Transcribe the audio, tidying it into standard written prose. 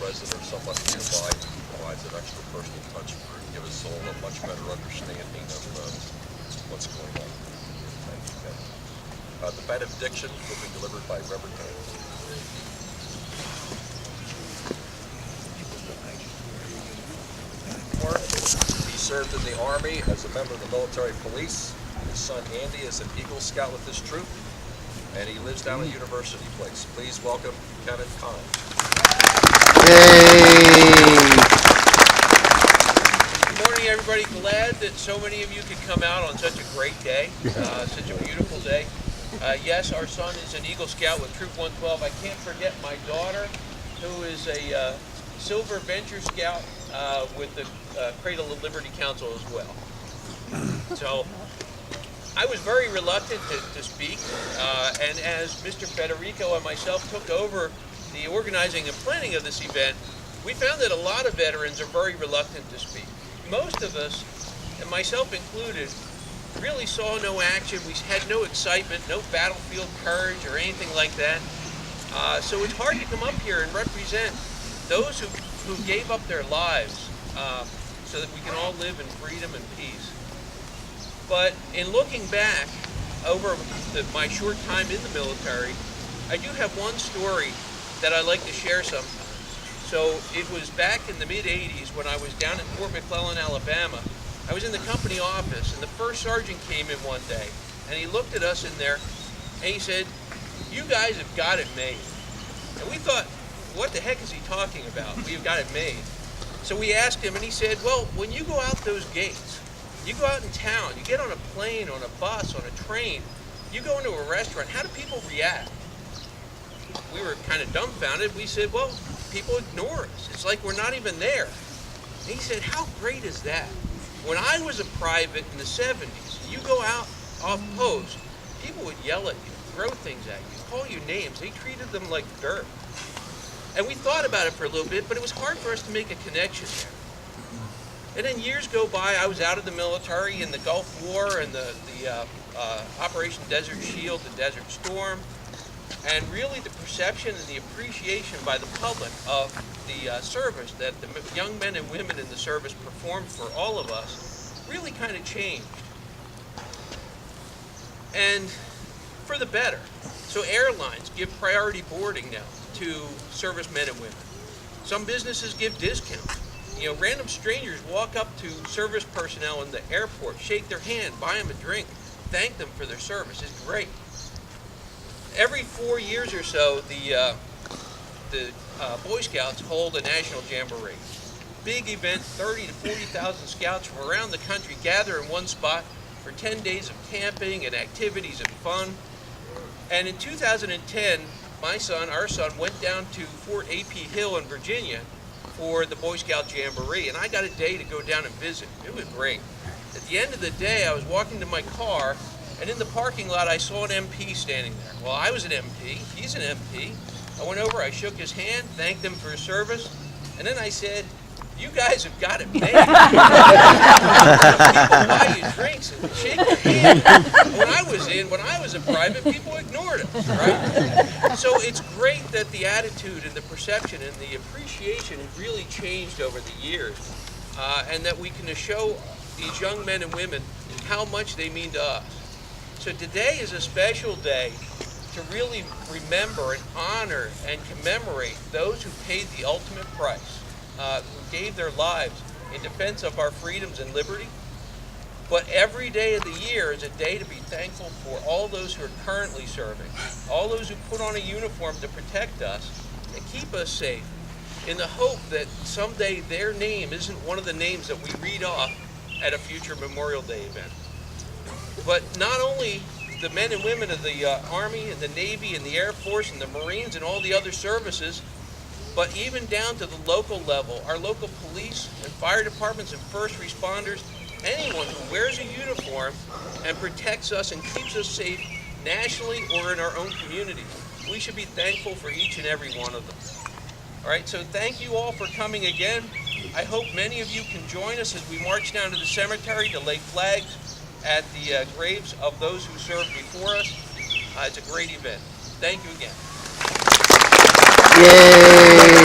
resident or somewhat nearby provides an extra personal touch for give us all a much better understanding of what's going on. Thank you, Kevin. The benediction will be delivered by Reverend Haynes. He served in the Army as a member of the military police. His son Andy is an Eagle Scout with this troop, and he lives down at University Place. Please welcome Kevin Kahn. Good morning, everybody. Glad that so many of you could come out on such a great day, such a beautiful day. Yes, our son is an Eagle Scout with Troop 112. I can't forget my daughter, who is a Silver Venture Scout with the Cradle of Liberty Council as well. So I was very reluctant to speak, and as Mr. Federico and myself took over the organizing and planning of this event, we found that a lot of veterans are very reluctant to speak. Most of us, and myself included, really saw no action. We had no excitement, no battlefield courage or anything like that. So it's hard to come up here and represent those who gave up their lives so that we can all live in freedom and peace. But in looking back over my short time in the military, I do have one story that I like to share sometimes. So it was back in the mid-'80s when I was down at Fort McClellan, Alabama. I was in the company office, and the first sergeant came in one day, and he looked at us in there, and he said, "You guys have got it made." And we thought, what the heck is he talking about? We've got it made. So we asked him, and he said, well, when you go out those gates, you go out in town, you get on a plane, on a bus, on a train, you go into a restaurant, how do people react? We were kind of dumbfounded. We said, well, people ignore us. It's like we're not even there. And he said, how great is that? When I was a private in the 70s, you go out off post, people would yell at you, throw things at you, call you names. They treated them like dirt. And we thought about it for a little bit, but it was hard for us to make a connection there. And then years go by. I was out of the military in the Gulf War and the Operation Desert Shield, the Desert Storm, and really the perception and the appreciation by the public of the service that the young men and women in the service performed for all of us really kind of changed. And for the better. So airlines give priority boarding now to servicemen and women. Some businesses give discounts. You know, random strangers walk up to service personnel in the airport, shake their hand, buy them a drink, thank them for their service. It's great. Every 4 years or so, the Boy Scouts hold a national jamboree. Big event, 30 to 40,000 scouts from around the country gather in one spot for 10 days of camping and activities and fun. And in 2010, our son, went down to Fort A.P. Hill in Virginia for the Boy Scout Jamboree, and I got a day to go down and visit. It was great. At the end of the day, I was walking to my car, and in the parking lot, I saw an MP standing there. Well, I was an MP. He's an MP. I went over, I shook his hand, thanked him for his service, and then I said, "You guys have got it made." People buy you drinks and shake your hand. When I was a private, people ignored us, right? So it's great that the attitude and the perception and the appreciation have really changed over the years, and that we can show these young men and women how much they mean to us. So today is a special day to really remember and honor and commemorate those who paid the ultimate price, who gave their lives in defense of our freedoms and liberty. But every day of the year is a day to be thankful for all those who are currently serving, all those who put on a uniform to protect us and keep us safe, in the hope that someday their name isn't one of the names that we read off at a future Memorial Day event. But not only the men and women of the Army and the Navy and the Air Force and the Marines and all the other services, but even down to the local level, our local police and fire departments and first responders, anyone who wears a uniform and protects us and keeps us safe nationally or in our own communities. We should be thankful for each and every one of them. All right, so thank you all for coming again. I hope many of you can join us as we march down to the cemetery to lay flags at the graves of those who served before us. It's a great event. Thank you again. Yay!